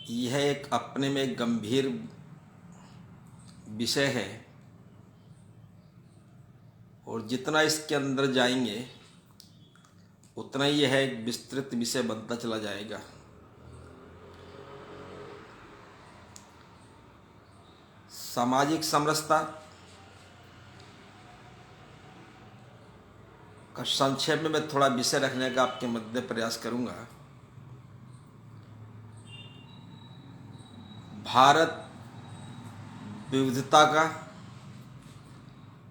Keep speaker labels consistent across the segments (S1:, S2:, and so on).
S1: यह एक अपने में एक गंभीर विषय है और जितना इसके अंदर जाएंगे उतना ही यह एक विस्तृत विषय बनता चला जाएगा। सामाजिक समरसता का संक्षेप में मैं थोड़ा विषय रखने का आपके मध्य प्रयास करूंगा। भारत विविधता का,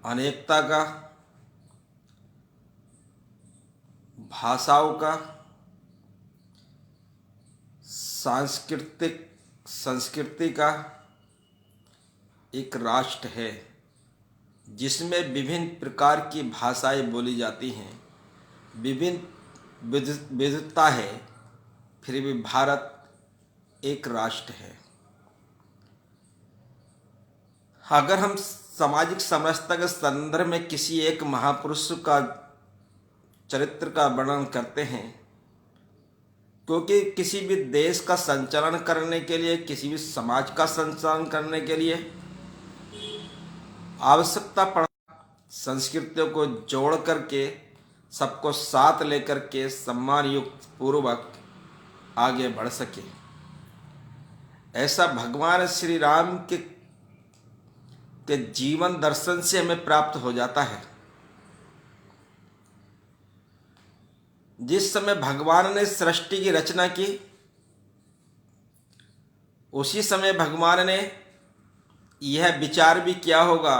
S1: अनेकता का, भाषाओं का, सांस्कृतिक संस्कृति का एक राष्ट्र है जिसमें विभिन्न प्रकार की भाषाएं बोली जाती हैं, विभिन्न विविधता है, फिर भी भारत एक राष्ट्र है। अगर हम सामाजिक समरसता के संदर्भ में किसी एक महापुरुष का चरित्र का वर्णन करते हैं, क्योंकि किसी भी देश का संचालन करने के लिए, किसी भी समाज का संचालन करने के लिए आवश्यकता पड़ा संस्कृतियों को जोड़ करके, सबको साथ लेकर के सम्मान युक्त पूर्वक आगे बढ़ सके। ऐसा भगवान श्री राम के जीवन दर्शन से हमें प्राप्त हो जाता है। जिस समय भगवान ने सृष्टि की रचना की, उसी समय भगवान ने यह विचार भी किया होगा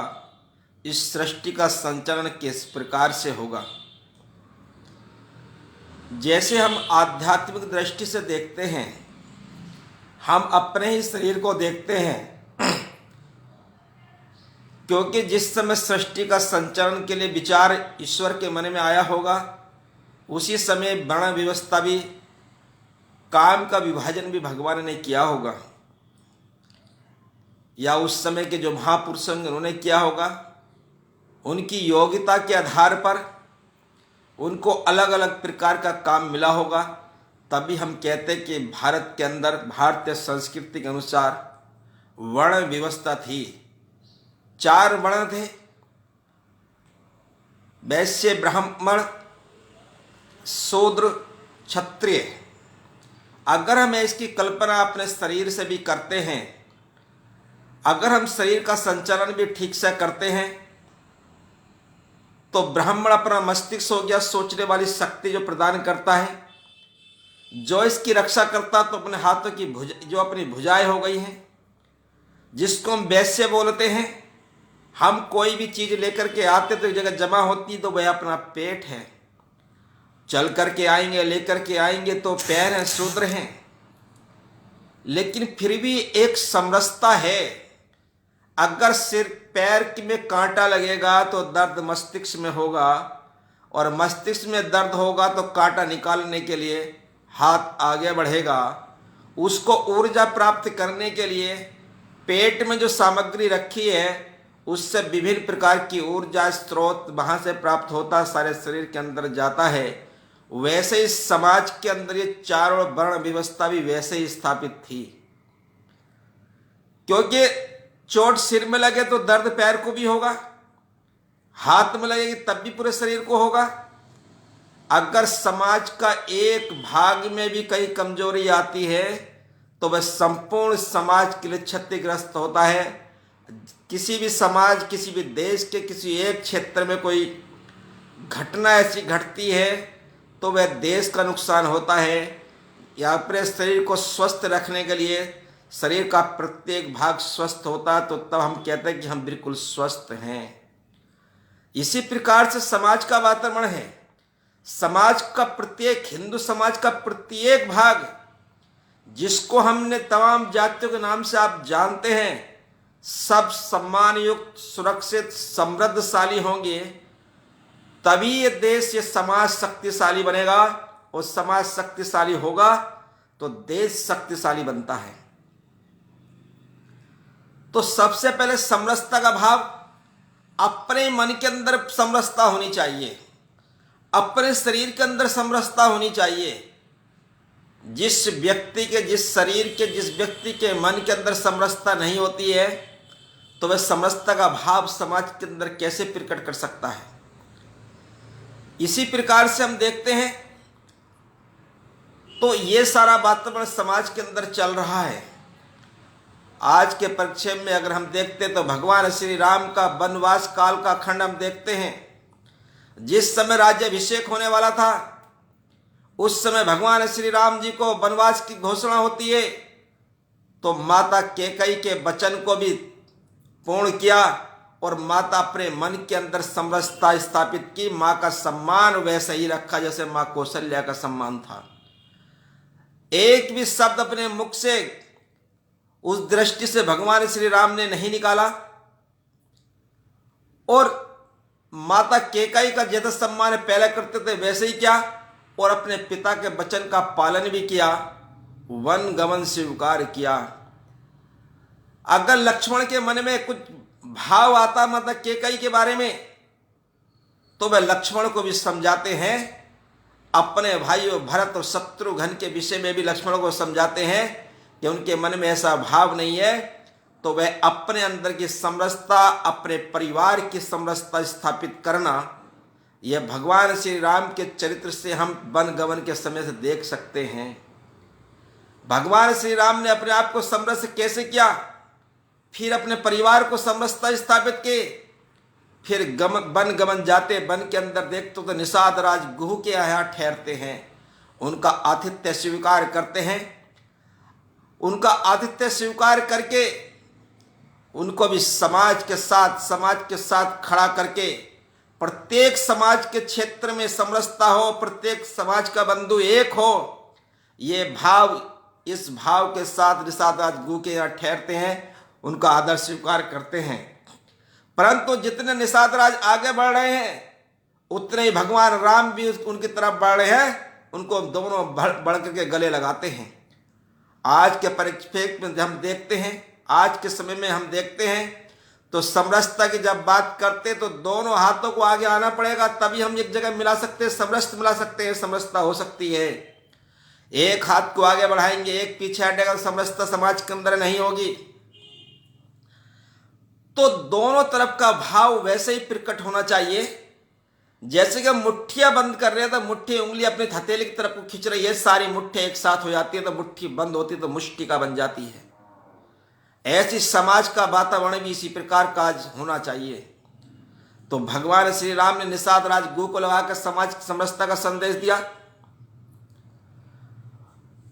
S1: इस सृष्टि का संचालन किस प्रकार से होगा। जैसे हम आध्यात्मिक दृष्टि से देखते हैं, हम अपने ही शरीर को देखते हैं, क्योंकि जिस समय सृष्टि का संचालन के लिए विचार ईश्वर के मन में आया होगा, उसी समय वर्ण व्यवस्था भी, काम का विभाजन भी भगवान ने किया होगा, या उस समय के जो महापुरुष होंगे उन्होंने किया होगा। उनकी योग्यता के आधार पर उनको अलग अलग प्रकार का काम मिला होगा। तभी हम कहते कि भारत के अंदर भारतीय संस्कृति के अनुसार वर्ण व्यवस्था थी। 4 वर्ण थे, वैश्य, ब्राह्मण, शूद्र, क्षत्रिय। अगर हम इसकी कल्पना अपने शरीर से भी करते हैं, अगर हम शरीर का संचालन भी ठीक से करते हैं, तो ब्राह्मण अपना मस्तिष्क हो गया, सोचने वाली शक्ति जो प्रदान करता है, जो इसकी रक्षा करता, तो अपने हाथों की जो अपनी भुजाएं हो गई हैं, जिसको हम वैश्य बोलते हैं। हम कोई भी चीज लेकर के आते तो एक जगह जमा होती, तो वह अपना पेट है। चल करके आएंगे, लेकर के आएंगे तो पैर हैं, शूद्र हैं। लेकिन फिर भी एक समरसता है। अगर सिर पैर में कांटा लगेगा तो दर्द मस्तिष्क में होगा, और मस्तिष्क में दर्द होगा तो कांटा निकालने के लिए हाथ आगे बढ़ेगा। उसको ऊर्जा प्राप्त करने के लिए पेट में जो सामग्री रखी है, उससे विभिन्न प्रकार की ऊर्जा स्रोत वहाँ से प्राप्त होता है, सारे शरीर के अंदर जाता है। वैसे ही समाज के अंदर ये 4 वर्ण व्यवस्था भी वैसे ही स्थापित थी, क्योंकि चोट सिर में लगे तो दर्द पैर को भी होगा, हाथ में लगेगी तब भी पूरे शरीर को होगा। अगर समाज का एक भाग में भी कहीं कमजोरी आती है तो वह संपूर्ण समाज के लिए क्षतिग्रस्त होता है। किसी भी समाज, किसी भी देश के किसी एक क्षेत्र में कोई घटना ऐसी घटती है तो वह देश का नुकसान होता है। या अपने शरीर को स्वस्थ रखने के लिए शरीर का प्रत्येक भाग स्वस्थ होता है, तो तब हम कहते हैं कि हम बिल्कुल स्वस्थ हैं। इसी प्रकार से समाज का वातावरण है। समाज का प्रत्येक, हिंदू समाज का प्रत्येक भाग, जिसको हमने तमाम जातियों के नाम से आप जानते हैं, सब सम्मान युक्त, सुरक्षित, समृद्धशाली होंगे, तभी ये देश, ये समाज शक्तिशाली बनेगा। और समाज शक्तिशाली होगा तो देश शक्तिशाली बनता है। तो सबसे पहले समरसता का भाव, अपने मन के अंदर समरसता होनी चाहिए, अपने शरीर के अंदर समरसता होनी चाहिए। जिस व्यक्ति के, जिस शरीर के, जिस व्यक्ति के मन के अंदर समरसता नहीं होती है, तो वह समरसता का भाव समाज के अंदर कैसे प्रकट कर सकता है। इसी प्रकार से हम देखते हैं तो ये सारा वातावरण समाज के अंदर चल रहा है। आज के परिप्रेक्ष्य में अगर हम देखते तो भगवान श्री राम का वनवास काल का खंड हम देखते हैं। जिस समय राज्याभिषेक होने वाला था, उस समय भगवान श्री राम जी को वनवास की घोषणा होती है, तो माता कैकेयी के वचन को भी पूर्ण किया और माता अपने मन के अंदर समरसता स्थापित की। माँ का सम्मान वैसा ही रखा जैसे माँ कौशल्या का सम्मान था। एक भी शब्द अपने मुख से उस दृष्टि से भगवान श्री राम ने नहीं निकाला और माता कैकेयी का जैसा सम्मान पहले करते थे वैसे ही किया और अपने पिता के वचन का पालन भी किया, वन गमन स्वीकार किया। अगर लक्ष्मण के मन में कुछ भाव आता माता कैकेयी के बारे में, तो वह लक्ष्मण को भी समझाते हैं। अपने भाइयों भरत और शत्रुघ्न के विषय में भी लक्ष्मण को समझाते हैं कि उनके मन में ऐसा भाव नहीं है, तो वह अपने अंदर की समरसता, अपने परिवार की समरसता स्थापित करना, यह भगवान श्री राम के चरित्र से हम वन गमन के समय से देख सकते हैं। भगवान श्री राम ने अपने आप को समरस कैसे किया, फिर अपने परिवार को समरसता स्थापित की, फिर वन गमन जाते वन के अंदर देखते तो निषाद राज गुह के यहाँ ठहरते हैं, उनका आतिथ्य स्वीकार करते हैं। उनका आतिथ्य स्वीकार करके उनको भी समाज के साथ खड़ा करके प्रत्येक समाज के क्षेत्र में समरसता हो, प्रत्येक समाज का बंधु एक हो, ये भाव, इस भाव के साथ निषाद राज गुह के यहाँ ठहरते हैं, उनका आदर स्वीकार करते हैं। परंतु जितने निषाद राज आगे बढ़ रहे हैं, उतने ही भगवान राम भी उनकी तरफ बढ़ रहे हैं, उनको दोनों बढ़ करके गले लगाते हैं। आज के परिप्रेक्ष्य में हम देखते हैं, आज के समय में हम देखते हैं तो समरसता की जब बात करते तो दोनों हाथों को आगे आना पड़ेगा, तभी हम एक जगह मिला सकते हैं, समरसता मिला सकते हैं, समरसता हो सकती है। एक हाथ को आगे बढ़ाएंगे, एक पीछे हटेगा, समरसता समाज के अंदर नहीं होगी। तो दोनों तरफ का भाव वैसे ही प्रकट होना चाहिए। जैसे कि मुट्ठियां बंद कर रहे हैं तो मुट्ठी उंगली अपनी हथेली की तरफ को खींच रही है, सारी मुट्ठियां एक साथ हो जाती है तो मुट्ठी बंद होती है तो मुष्टिका बन जाती है। ऐसी समाज का वातावरण भी इसी प्रकार का आज होना चाहिए। तो भगवान श्री राम ने निषाद राज गुह को लगाकर समाज की समरसता का संदेश दिया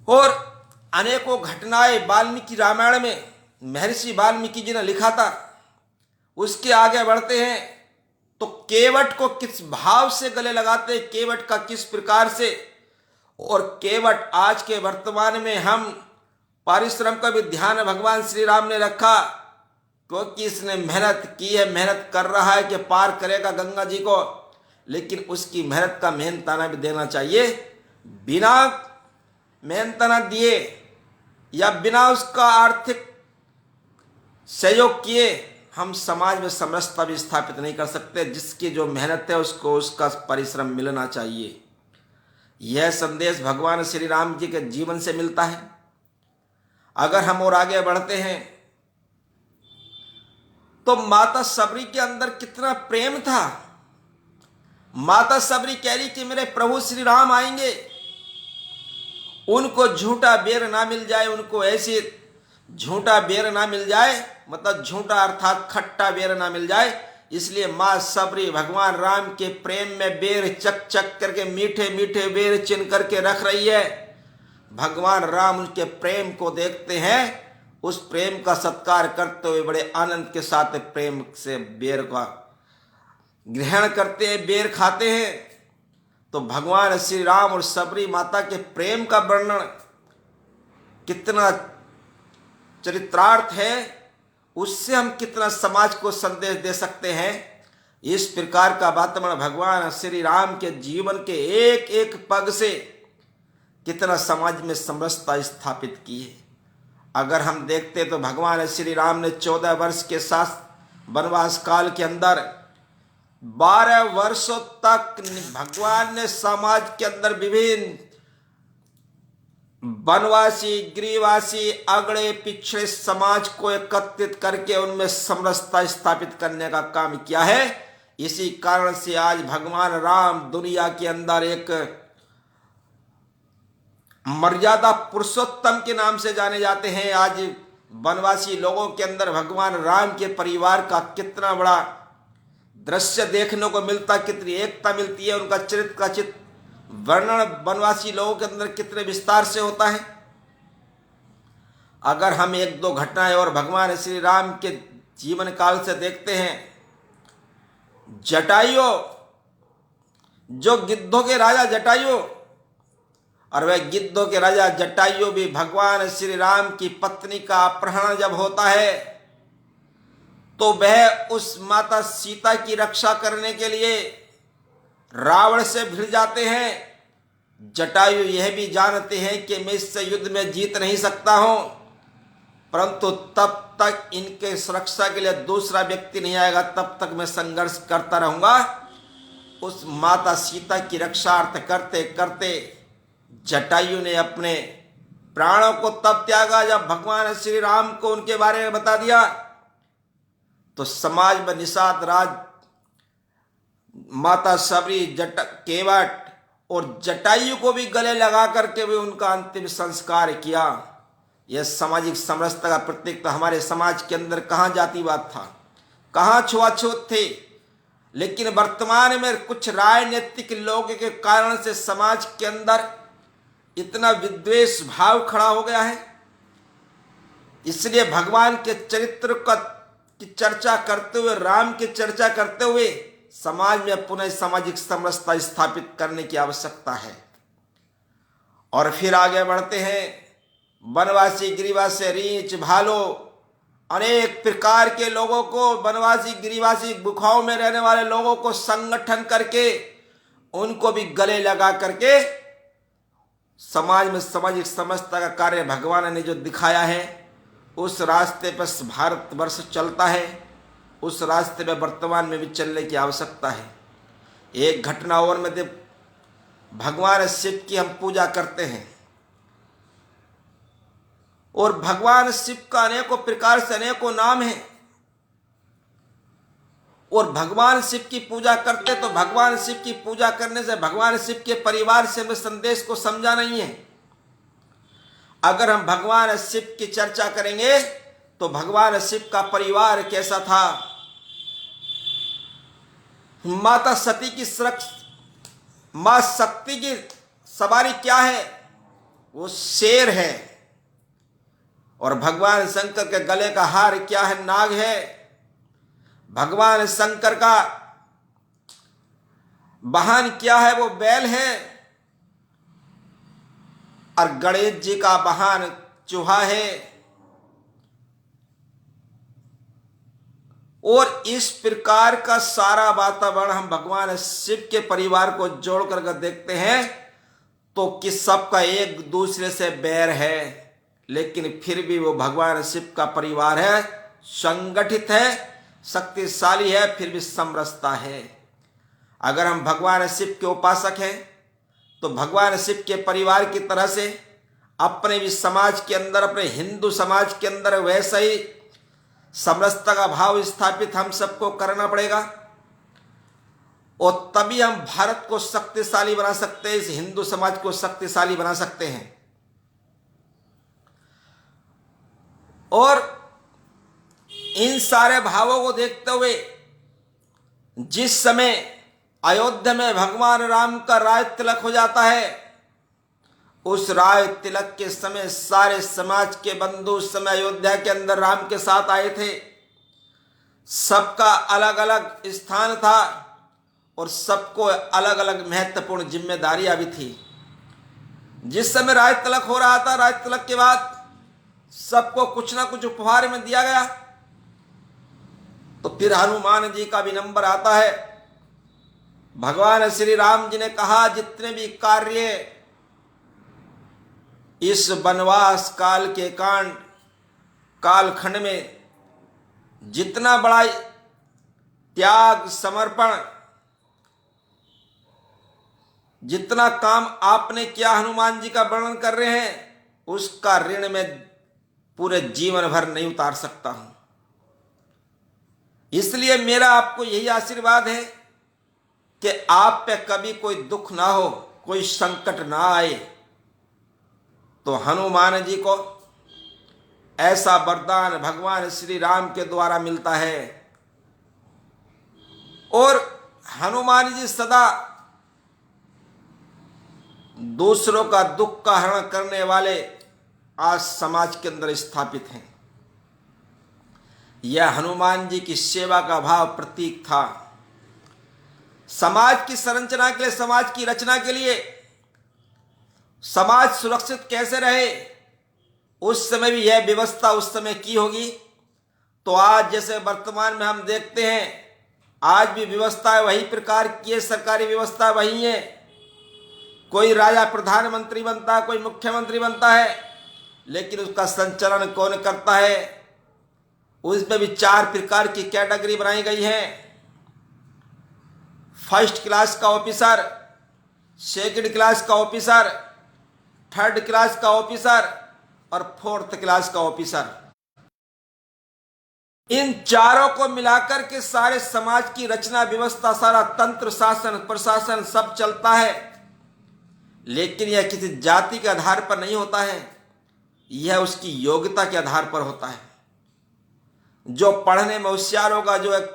S1: और अनेकों घटनाएं वाल्मीकि रामायण में महर्षि वाल्मीकि जी ने लिखा था। उसके आगे बढ़ते हैं तो केवट को किस भाव से गले लगाते हैं, केवट का किस प्रकार से, और केवट आज के वर्तमान में हम परिश्रम का भी ध्यान भगवान श्री राम ने रखा, क्योंकि इसने मेहनत की है, मेहनत कर रहा है कि पार करेगा गंगा जी को, लेकिन उसकी मेहनत का मेहनताना भी देना चाहिए। बिना मेहनताना दिए या बिना उसका आर्थिक सहयोग किए हम समाज में समरसता भी स्थापित नहीं कर सकते। जिसकी जो मेहनत है उसको उसका परिश्रम मिलना चाहिए। यह संदेश भगवान श्री राम जी के जीवन से मिलता है। अगर हम और आगे बढ़ते हैं तो माता सबरी के अंदर कितना प्रेम था। माता सबरी कह रही कि मेरे प्रभु श्री राम आएंगे, उनको झूठा बेर ना मिल जाए, उनको ऐसी झूठा बेर ना मिल जाए, मतलब झूठा अर्थात खट्टा बेर ना मिल जाए। इसलिए माँ सबरी भगवान राम के प्रेम में बेर चक चक करके मीठे मीठे बेर चिन करके रख रही है। भगवान राम उनके प्रेम को देखते हैं, उस प्रेम का सत्कार करते हुए बड़े आनंद के साथ प्रेम से बेर का ग्रहण करते हैं, बेर खाते हैं। तो भगवान श्री राम और सबरी माता के प्रेम का वर्णन कितना चरित्रार्थ है, उससे हम कितना समाज को संदेश दे सकते हैं। इस प्रकार का वातावरण भगवान श्री राम के जीवन के एक एक पग से कितना समाज में समरसता स्थापित की है। अगर हम देखते तो भगवान श्री राम ने 14 वर्ष के साथ वनवास काल के अंदर 12 वर्षों तक भगवान ने समाज के अंदर विभिन्न वनवासी गृहवासी अगड़े पिछड़े समाज को एकत्रित करके उनमें समरसता स्थापित करने का काम किया है। इसी कारण से आज भगवान राम दुनिया के अंदर एक मर्यादा पुरुषोत्तम के नाम से जाने जाते हैं। आज वनवासी लोगों के अंदर भगवान राम के परिवार का कितना बड़ा दृश्य देखने को मिलता, कितनी एकता मिलती है, उनका चरित्र का वर्णन वनवासी लोगों के अंदर कितने विस्तार से होता है। अगर हम एक दो घटनाएं और भगवान श्री राम के जीवन काल से देखते हैं, जटायु, जो गिद्धों के राजा जटायु, और वह गिद्धों के राजा जटायु भी भगवान श्री राम की पत्नी का अपहरण जब होता है तो वह उस माता सीता की रक्षा करने के लिए रावण से भिड़ जाते हैं। जटायु यह भी जानते हैं कि मैं इससे युद्ध में जीत नहीं सकता हूं, परंतु तब तक इनके सुरक्षा के लिए दूसरा व्यक्ति नहीं आएगा, तब तक मैं संघर्ष करता रहूंगा। उस माता सीता की रक्षार्थ करते करते जटायु ने अपने प्राणों को तब त्यागा जब भगवान श्री राम को उनके बारे में बता दिया। तो समाज में निषाद राज माता सबरी केवट और जटायु को भी गले लगा करके भी उनका अंतिम संस्कार किया। यह सामाजिक समरसता का प्रतीक था। हमारे समाज के अंदर कहाँ जातिवाद था, कहाँ छुआछूत थे, लेकिन वर्तमान में कुछ राजनीतिक लोगों के कारण से समाज के अंदर इतना विद्वेष भाव खड़ा हो गया है। इसलिए भगवान के चरित्र की चर्चा करते हुए, राम की चर्चा करते हुए समाज में पुनः सामाजिक समरसता स्थापित करने की आवश्यकता है। और फिर आगे बढ़ते हैं। वनवासी गिरिवासी रीछ भालो अनेक प्रकार के लोगों को, वनवासी गिरिवासी गुफाओं में रहने वाले लोगों को संगठन करके उनको भी गले लगा करके समाज में सामाजिक समरसता का कार्य भगवान ने जो दिखाया है, उस रास्ते पर भारतवर्ष चलता है। उस रास्ते में वर्तमान में भी चलने की आवश्यकता है। एक घटना और में भगवान शिव की हम पूजा करते हैं और भगवान शिव का अनेकों प्रकार से अनेकों नाम हैं, और भगवान शिव की पूजा करते तो भगवान शिव की पूजा करने से भगवान शिव के परिवार से हमें संदेश को समझा नहीं है। अगर हम भगवान शिव की चर्चा करेंगे तो भगवान शिव का परिवार कैसा था, माता सती की मां शक्ति की सवारी क्या है, वो शेर है, और भगवान शंकर के गले का हार क्या है, नाग है। भगवान शंकर का वाहन क्या है, वो बैल है, और गणेश जी का वाहन चूहा है। और इस प्रकार का सारा वातावरण हम भगवान शिव के परिवार को जोड़ कर देखते हैं तो कि सबका एक दूसरे से बैर है, लेकिन फिर भी वो भगवान शिव का परिवार है, संगठित है, शक्तिशाली है, फिर भी समरसता है। अगर हम भगवान शिव के उपासक हैं तो भगवान शिव के परिवार की तरह से अपने भी समाज के अंदर, अपने हिंदू समाज के अंदर वैसा ही समरसता का भाव स्थापित हम सबको करना पड़ेगा, और तभी हम भारत को शक्तिशाली बना सकते हैं, इस हिंदू समाज को शक्तिशाली बना सकते हैं। और इन सारे भावों को देखते हुए जिस समय अयोध्या में भगवान राम का राज तिलक हो जाता है, उस राज तिलक के समय सारे समाज के बंधु उस समय अयोध्या के अंदर राम के साथ आए थे। सबका अलग अलग स्थान था और सबको अलग अलग महत्वपूर्ण जिम्मेदारियां भी थी। जिस समय राज तिलक हो रहा था, राज तिलक के बाद सबको कुछ ना कुछ उपहार में दिया गया। तो फिर हनुमान जी का भी नंबर आता है। भगवान श्री राम जी ने कहा, जितने भी कार्य इस वनवास काल के कालखंड में जितना बड़ा त्याग, समर्पण, जितना काम आपने किया, हनुमान जी का वर्णन कर रहे हैं। उसका ऋण मैं पूरे जीवन भर नहीं उतार सकता हूं। इसलिए मेरा आपको यही आशीर्वाद है कि आप पे कभी कोई दुख ना हो, कोई संकट ना आए। तो हनुमान जी को ऐसा वरदान भगवान श्री राम के द्वारा मिलता है और हनुमान जी सदा दूसरों का दुख का हरण करने वाले आज समाज के अंदर स्थापित हैं। यह हनुमान जी की सेवा का भाव प्रतीक था। समाज की संरचना के लिए, समाज की रचना के लिए, समाज सुरक्षित कैसे रहे, उस समय भी यह व्यवस्था उस समय की होगी। तो आज जैसे वर्तमान में हम देखते हैं, आज भी व्यवस्था वही प्रकार की है, सरकारी व्यवस्था वही है। कोई राजा प्रधानमंत्री बनता है, कोई मुख्यमंत्री बनता है, लेकिन उसका संचालन कौन करता है? उसमें भी 4 प्रकार की कैटेगरी बनाई गई है। फर्स्ट क्लास का ऑफिसर, सेकंड क्लास का ऑफिसर, थर्ड क्लास का ऑफिसर और फोर्थ क्लास का ऑफिसर। इन चारों को मिलाकर के सारे समाज की रचना व्यवस्था, सारा तंत्र, शासन, प्रशासन सब चलता है। लेकिन यह किसी जाति के आधार पर नहीं होता है, यह उसकी योग्यता के आधार पर होता है। जो पढ़ने में होशियार होगा, जो एक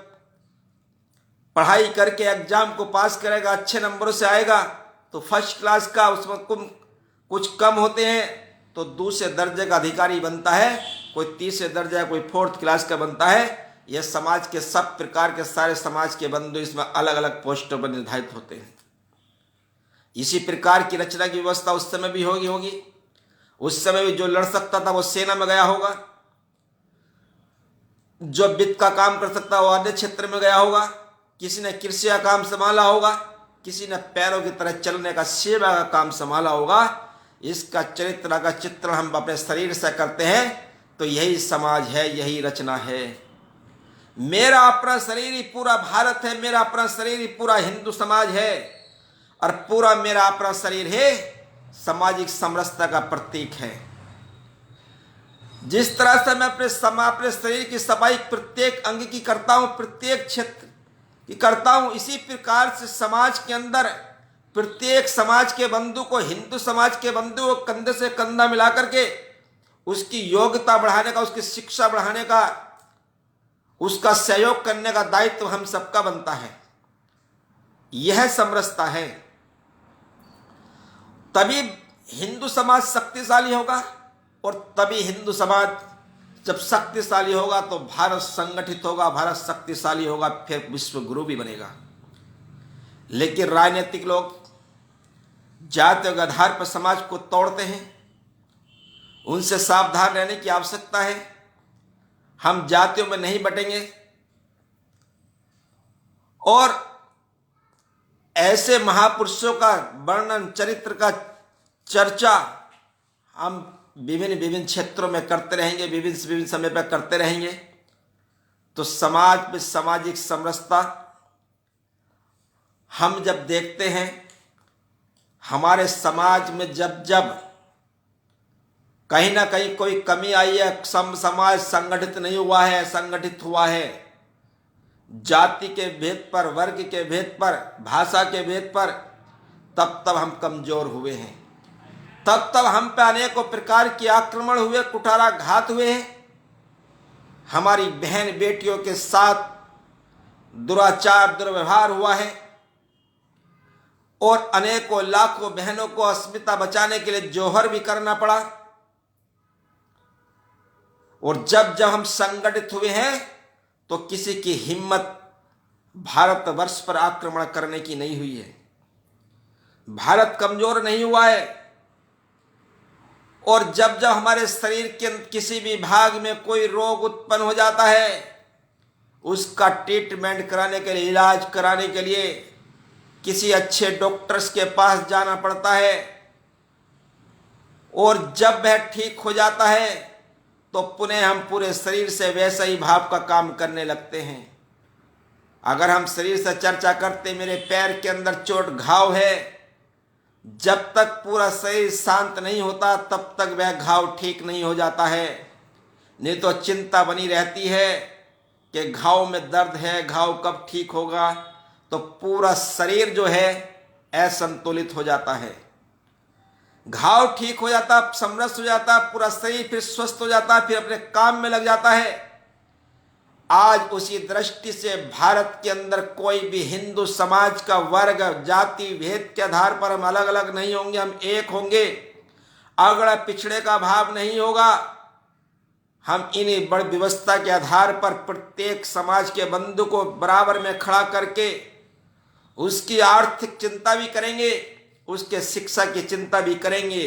S1: पढ़ाई करके एग्जाम को पास करेगा, अच्छे नंबरों से आएगा, तो फर्स्ट क्लास का, उसमें कुछ कम होते हैं तो दूसरे दर्जे का अधिकारी बनता है, कोई तीसरे दर्जे, कोई फोर्थ क्लास का बनता है। यह समाज के सब प्रकार के सारे समाज के बंधु इसमें अलग अलग पोस्टों पर निर्धारित होते हैं। इसी प्रकार की रचना की व्यवस्था उस समय भी होगी। उस समय भी जो लड़ सकता था वो सेना में गया होगा, जो वित्त का काम कर सकता वो अन्य क्षेत्र में गया होगा, किसी ने कृषि का काम संभाला होगा, किसी ने पैरों की तरह चलने का, सेवा का काम संभाला होगा। इसका चरित्र का चित्रण हम अपने शरीर से करते हैं, तो यही समाज है, यही रचना है। मेरा अपना शरीर ही पूरा भारत है, मेरा अपना शरीर ही पूरा हिंदू समाज है, और पूरा मेरा अपना शरीर है सामाजिक समरसता का प्रतीक है। जिस तरह से मैं अपने शरीर की सफाई प्रत्येक अंग की करता हूं, प्रत्येक क्षेत्र की करता हूं, इसी प्रकार से समाज के अंदर प्रत्येक समाज के बंधु को, हिंदू समाज के बंधु को कंधे से कंधा मिलाकर के उसकी योग्यता बढ़ाने का, उसकी शिक्षा बढ़ाने का, उसका सहयोग करने का दायित्व हम सबका बनता है। यह समरसता है, तभी हिंदू समाज शक्तिशाली होगा। और तभी हिंदू समाज जब शक्तिशाली होगा तो भारत संगठित होगा, भारत शक्तिशाली होगा, फिर विश्व गुरु भी बनेगा। लेकिन राजनीतिक लोग जातियों के आधार पर समाज को तोड़ते हैं, उनसे सावधान रहने की आवश्यकता है। हम जातियों में नहीं बटेंगे और ऐसे महापुरुषों का वर्णन, चरित्र का चर्चा हम विभिन्न क्षेत्रों में करते रहेंगे, विभिन्न समय पर करते रहेंगे। तो समाज में सामाजिक समरसता हम जब देखते हैं, हमारे समाज में जब जब कहीं ना कहीं कोई कमी आई है, समाज संगठित नहीं हुआ है, संगठित हुआ है, जाति के भेद पर, वर्ग के भेद पर, भाषा के भेद पर, तब तब हम कमजोर हुए हैं, तब हम पे अनेकों प्रकार के आक्रमण हुए, कुठाराघात हुए हैं। हमारी बहन बेटियों के साथ दुराचार, दुर्व्यवहार हुआ है और अनेकों लाखों बहनों को अस्मिता बचाने के लिए जोहर भी करना पड़ा। और जब हम संगठित हुए हैं तो किसी की हिम्मत भारतवर्ष पर आक्रमण करने की नहीं हुई है। भारत कमजोर नहीं हुआ है। और जब हमारे शरीर के किसी भी भाग में कोई रोग उत्पन्न हो जाता है, उसका ट्रीटमेंट कराने के लिए, इलाज कराने के लिए किसी अच्छे डॉक्टर्स के पास जाना पड़ता है। और जब वह ठीक हो जाता है तो पुनः हम पूरे शरीर से वैसा ही भाव का काम करने लगते हैं। अगर हम शरीर से चर्चा करते, मेरे पैर के अंदर चोट, घाव है, जब तक पूरा शरीर शांत नहीं होता तब तक वह घाव ठीक नहीं हो जाता है। नहीं तो चिंता बनी रहती है कि घाव में दर्द है, घाव कब ठीक होगा। तो पूरा शरीर जो है असंतुलित हो जाता है। घाव ठीक हो जाता, समरस हो जाता, पूरा शरीर फिर स्वस्थ हो जाता, फिर अपने काम में लग जाता है। आज उसी दृष्टि से भारत के अंदर कोई भी हिंदू समाज का वर्ग जाति भेद के आधार पर हम अलग अलग नहीं होंगे, हम एक होंगे। अगड़ा पिछड़े का भाव नहीं होगा। हम इन्हीं बड़ व्यवस्था के आधार पर प्रत्येक समाज के बंधु को बराबर में खड़ा करके उसकी आर्थिक चिंता भी करेंगे, उसके शिक्षा की चिंता भी करेंगे,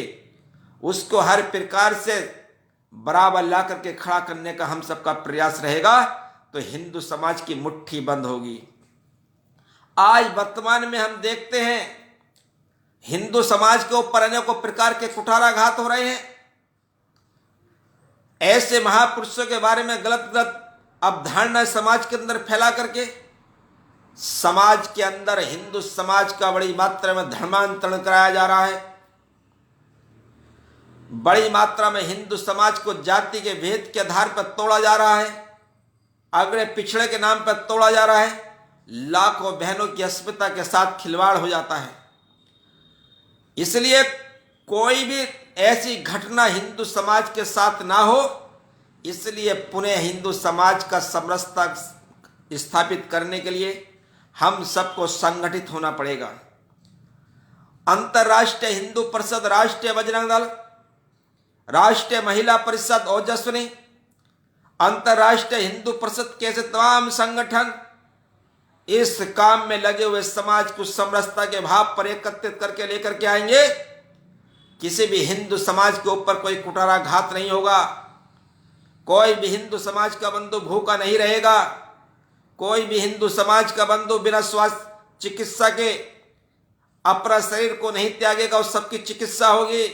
S1: उसको हर प्रकार से बराबर ला करके खड़ा करने का हम सबका प्रयास रहेगा। तो हिंदू समाज की मुट्ठी बंद होगी। आज वर्तमान में हम देखते हैं हिंदू समाज के ऊपर अनेकों प्रकार के कुठाराघात हो रहे हैं। ऐसे महापुरुषों के बारे में गलत गलत अवधारणा समाज के अंदर फैला करके समाज के अंदर हिंदू समाज का बड़ी मात्रा में धर्मांतरण कराया जा रहा है। बड़ी मात्रा में हिंदू समाज को जाति के भेद के आधार पर तोड़ा जा रहा है, अगड़े पिछड़े के नाम पर तोड़ा जा रहा है। लाखों बहनों की अस्मिता के साथ खिलवाड़ हो जाता है। इसलिए कोई भी ऐसी घटना हिंदू समाज के साथ ना हो, इसलिए पुनः हिंदू समाज का समरसता स्थापित करने के लिए हम सबको संगठित होना पड़ेगा। अंतर्राष्ट्रीय हिंदू परिषद, राष्ट्रीय बजरंग दल, राष्ट्रीय महिला परिषद ओजस्विनी, अंतर्राष्ट्रीय हिंदू परिषद के ऐसे तमाम संगठन इस काम में लगे हुए समाज को समरसता के भाव पर एकत्रित करके लेकर के आएंगे। किसी भी हिंदू समाज के ऊपर कोई कुठाराघात नहीं होगा, कोई भी हिंदू समाज का बंधु भूखा नहीं रहेगा, कोई भी हिंदू समाज का बंधु बिना स्वास्थ्य चिकित्सा के अपना शरीर को नहीं त्यागेगा, उस सबकी चिकित्सा होगी।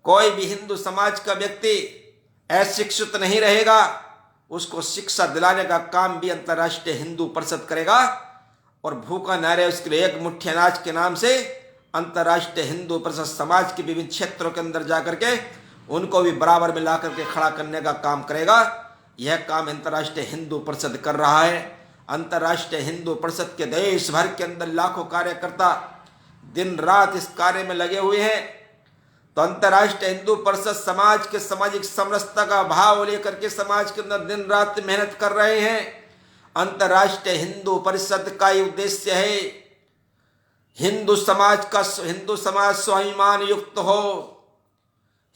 S1: कोई भी हिंदू समाज का व्यक्ति अशिक्षित नहीं रहेगा, उसको शिक्षा दिलाने का काम भी अंतर्राष्ट्रीय हिंदू परिषद करेगा। और भूखा न रहे उसके लिए एक मुट्ठी अनाज के नाम से अंतर्राष्ट्रीय हिंदू परिषद समाज के विभिन्न क्षेत्रों के अंदर जाकर के उनको भी बराबर में ला करके खड़ा करने का काम करेगा। यह काम अंतर्राष्ट्रीय हिंदू परिषद कर रहा है। अंतर्राष्ट्रीय हिंदू परिषद के देश भर के अंदर लाखों कार्यकर्ता दिन रात इस कार्य में लगे हुए हैं। तो अंतर्राष्ट्रीय हिंदू परिषद समाज के सामाजिक समरसता का भाव लेकर के समाज के अंदर दिन रात मेहनत कर रहे हैं। अंतर्राष्ट्रीय हिंदू परिषद का उद्देश्य है हिंदू समाज स्वाभिमान युक्त हो,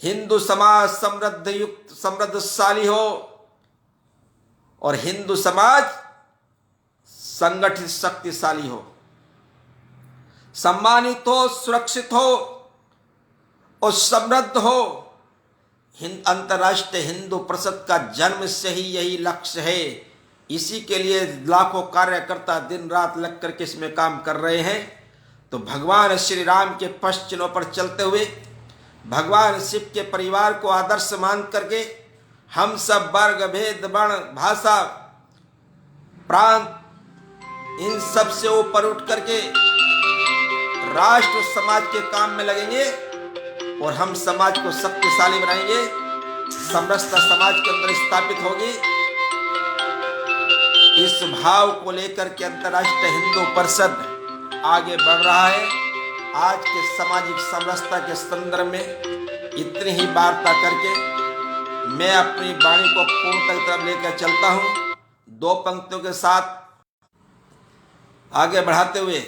S1: हिंदू समाज समृद्धशाली हो और हिंदू समाज संगठित शक्तिशाली हो, सम्मानित हो, सुरक्षित हो और समृद्ध हो। अंतर्राष्ट्रीय हिंदू परिषद का जन्म से ही यही लक्ष्य है। इसी के लिए लाखों कार्यकर्ता दिन रात लग करके इसमें काम कर रहे हैं। तो भगवान श्री राम के पश्चिनों पर चलते हुए भगवान शिव के परिवार को आदर्श मान करके हम सब वर्ग भेद वर्ण भाषा प्रांत इन सब से ऊपर उठ करके राष्ट्र समाज के काम में लगेंगे और हम समाज को शक्तिशाली बनाएंगे। समरसता समाज के अंदर स्थापित होगी। इस भाव को लेकर के अंतर्राष्ट्रीय हिंदू परिषद आगे बढ़ रहा है। आज के सामाजिक समरसता के संदर्भ में इतनी ही वार्ता करके मैं अपनी वाणी को पूर्ण तक तरफ लेकर चलता हूं। दो पंक्तियों के साथ आगे बढ़ाते हुए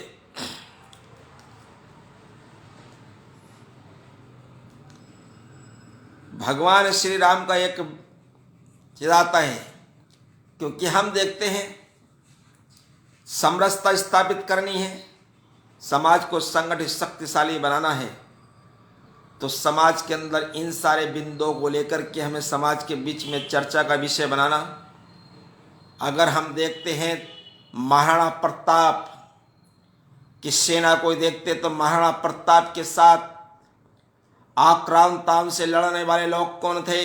S1: भगवान श्री राम का एक चिराता है, क्योंकि हम देखते हैं समरसता स्थापित करनी है, समाज को संगठित शक्तिशाली बनाना है। तो समाज के अंदर इन सारे बिंदुओं को लेकर के हमें समाज के बीच में चर्चा का विषय बनाना। अगर हम देखते हैं महाराणा प्रताप की सेना को देखते तो महाराणा प्रताप के साथ आक्रांताओं से लड़ने वाले लोग कौन थे?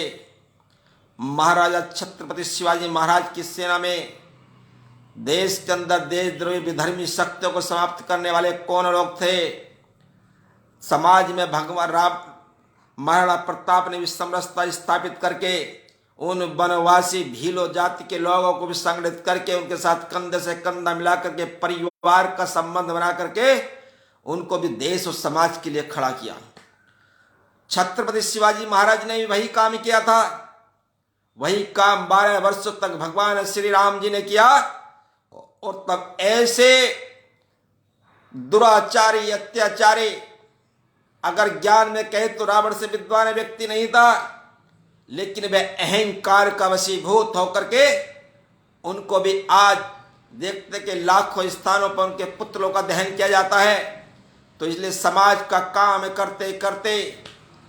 S1: महाराजा छत्रपति शिवाजी महाराज की सेना में देश के अंदर देशद्रोही विधर्मी शक्तियों को समाप्त करने वाले कौन लोग थे? समाज में भगवान राम महाराणा प्रताप ने भी समरसता स्थापित करके उन वनवासी भीलों जाति के लोगों को भी संगठित करके उनके साथ कंधे से कंधा मिला करके परिवार का संबंध बना करके उनको भी देश और समाज के लिए खड़ा किया। छत्रपति शिवाजी महाराज ने भी वही काम किया था। वही काम 12 वर्षों तक भगवान श्री राम जी ने किया। और तब ऐसे दुराचारी अत्याचारी, अगर ज्ञान में कहे तो रावण से विद्वान व्यक्ति नहीं था, लेकिन वह अहंकार का वशीभूत होकर के उनको भी आज देखते कि लाखों स्थानों पर उनके पुतलों का दहन किया जाता है। तो इसलिए समाज का काम करते करते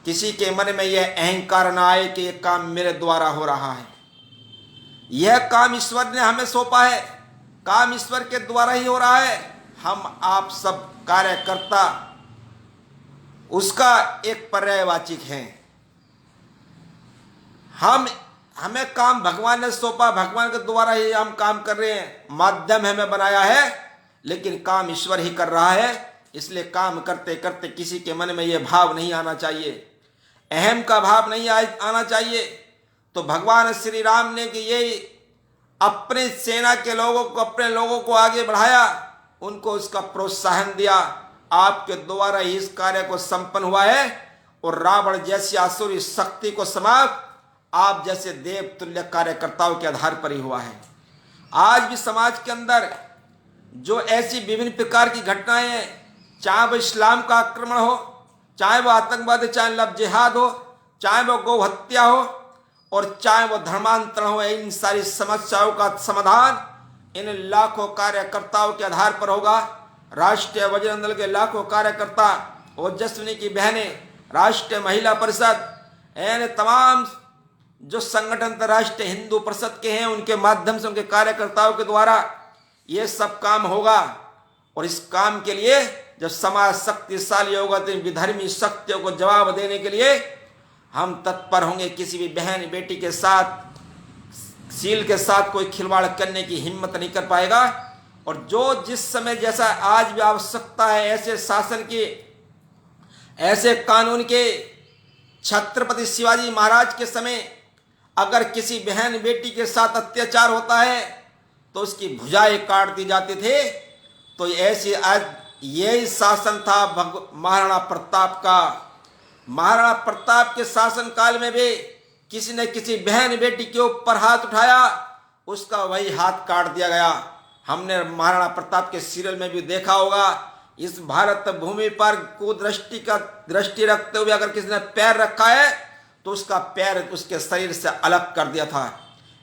S1: किसी के मन में यह अहंकार ना आए कि यह काम मेरे द्वारा हो रहा है। यह काम ईश्वर ने हमें सौंपा है, काम ईश्वर के द्वारा ही हो रहा है। हम आप सब कार्यकर्ता उसका एक पर्यायवाची हैं। हमें काम भगवान ने सौंपा, भगवान के द्वारा ही हम काम कर रहे हैं। माध्यम हमें बनाया है, लेकिन काम ईश्वर ही कर रहा है। इसलिए काम करते करते किसी के मन में यह भाव नहीं आना चाहिए, अहम का भाव नहीं आना चाहिए। तो भगवान श्री राम ने कि ये अपने सेना के लोगों को, अपने लोगों को आगे बढ़ाया, उनको उसका प्रोत्साहन दिया। आपके द्वारा ही इस कार्य को संपन्न हुआ है और रावण जैसी आसुरी शक्ति को समाप्त आप जैसे देव तुल्य कार्यकर्ताओं के आधार पर ही हुआ है। आज भी समाज के अंदर जो ऐसी विभिन्न प्रकार की घटनाएं हैं, चाहे वो इस्लाम का आक्रमण हो, चाहे वो आतंकवाद, चाहे लव जिहाद हो, चाहे वो गौ हत्या हो और चाहे वो धर्मांतरण हो, इन सारी समस्याओं का समाधान इन लाखों कार्यकर्ताओं के आधार पर होगा। राष्ट्रीय बजरंग दल के लाखों कार्यकर्ता, ओजस्विनी की बहनें, राष्ट्रीय महिला परिषद, यानी तमाम जो संगठन अंतर्राष्ट्रीय हिंदू परिषद के हैं, उनके माध्यम से, उनके कार्यकर्ताओं के द्वारा ये सब काम होगा। और इस काम के लिए जब समाज शक्तिशाली होगा तो विधर्मी शक्तियों को जवाब देने के लिए हम तत्पर होंगे। किसी भी बहन बेटी के साथ, सील के साथ कोई खिलवाड़ करने की हिम्मत नहीं कर पाएगा। और जो जिस समय जैसा आज भी आवश्यकता है ऐसे शासन की, ऐसे कानून के, छत्रपति शिवाजी महाराज के समय अगर किसी बहन बेटी के साथ अत्याचार होता है तो उसकी भुजाएं काट दी जाती थे। तो ऐसी आज यही शासन था महाराणा प्रताप का। महाराणा प्रताप के शासन काल में भी किसी न किसी बहन बेटी के ऊपर हाथ उठाया, उसका वही हाथ काट दिया गया। हमने महाराणा प्रताप के सीरियल में भी देखा होगा। इस भारत भूमि पर दृष्टि रखते हुए अगर किसी ने पैर रखा है तो उसका पैर उसके शरीर से अलग कर दिया था।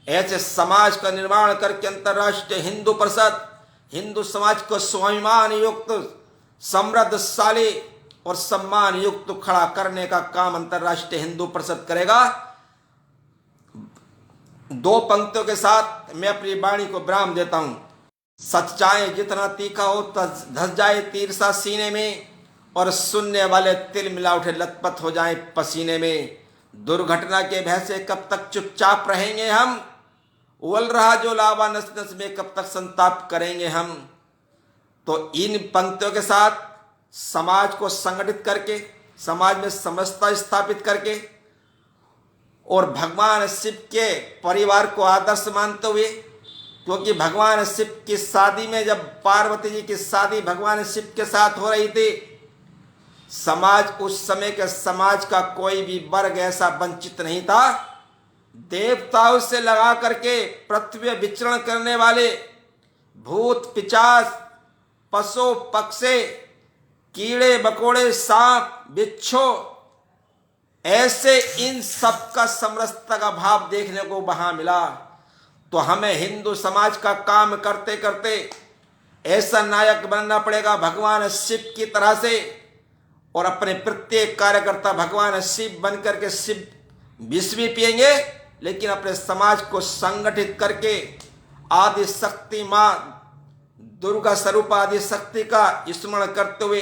S1: ऐसे समाज का निर्माण करके अंतर्राष्ट्रीय हिंदू परिषद हिंदू समाज को स्वाभिमान युक्त, समृद्धशाली और सम्मान युक्त खड़ा करने का काम अंतर्राष्ट्रीय हिंदू परिषद करेगा। दो पंक्तियों के साथ मैं अपनी वाणी को विराम देता हूं। सच्चाई जितना तीखा हो धस जाए तीर सा सीने में, और सुनने वाले तिल मिला उठे लथपथ हो जाए पसीने में। दुर्घटना के भय से कब तक चुपचाप रहेंगे हम, उबल रहा जो लावा नस नस में कब तक संताप करेंगे हम। तो इन पंक्तियों के साथ समाज को संगठित करके, समाज में समरसता स्थापित करके और भगवान शिव के परिवार को आदर्श मानते हुए, क्योंकि भगवान शिव की शादी में जब पार्वती जी की शादी भगवान शिव के साथ हो रही थी, समाज उस समय के समाज का कोई भी वर्ग ऐसा वंचित नहीं था। देवताओं से लगा करके पृथ्वी में विचरण करने वाले भूत पिशाच, पशु पक्षी, कीड़े मकोड़े, सांप बिच्छू, ऐसे इन सब का समरसता का भाव देखने को वहां मिला। तो हमें हिंदू समाज का काम करते करते ऐसा नायक बनना पड़ेगा भगवान शिव की तरह से, और अपने प्रत्येक कार्यकर्ता भगवान शिव बन करके शिव विष भी पिएंगे, लेकिन अपने समाज को संगठित करके आदि शक्ति मां दुर्गा स्वरूप आदि शक्ति का स्मरण करते हुए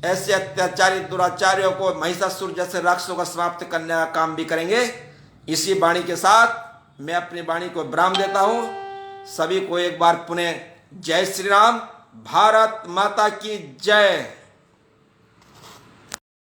S1: ऐसे अत्याचारी दुराचारियों को, महिषासुर जैसे राक्षसों का समाप्त करने का काम भी करेंगे। इसी वाणी के साथ मैं अपनी वाणी को विराम देता हूं। सभी को एक बार पुनः जय श्री राम। भारत माता की जय।